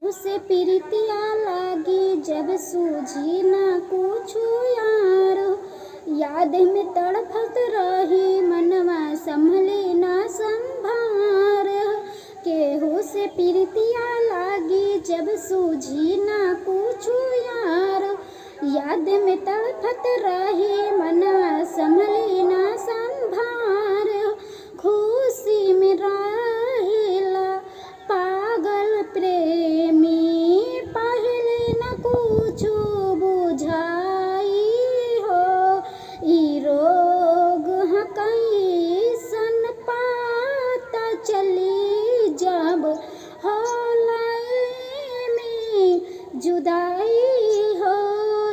उसे प्रीतिया लागी जब सूझी ना कुछ यार। याद में तड़फत रही मनवा संभले ना संभार। केहू से प्रीतिया लागी जब सूझी ना कुछ यार। याद में तड़फत रही मनवा संभले ना संभार। खुशी में रहेला पागल प्रेमी पहले न कुछ बुझाई हो। ई रोग ह कैसन पता चली जब होलाई में जुदाई हो।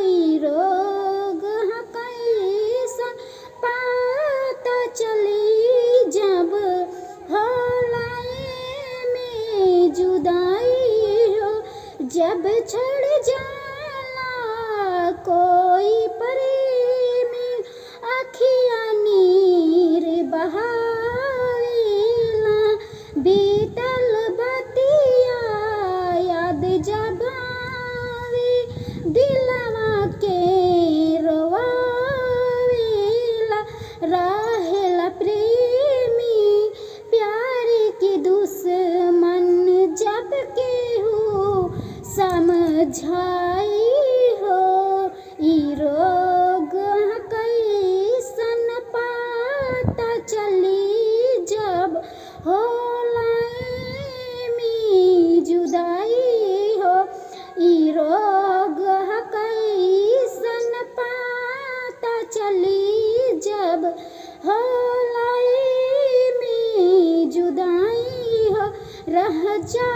ई रोग ह कैसन पता चली जब होलाई में जुदाई हो। जब छड़ जाला कोई प्रेमी अखिया नीर बहावेला। बीतल बतिया याद जब आवे दिलवा के रोवावेला। रहेला प्रेमी प्यार की दुश्मन जब केहू समझाई हो। ई रोग ह कैसन पता चली जब होलाई में जुदाई हो। ई रोग ह कैसन पता चली जब होलाई में जुदाई हो। रह जा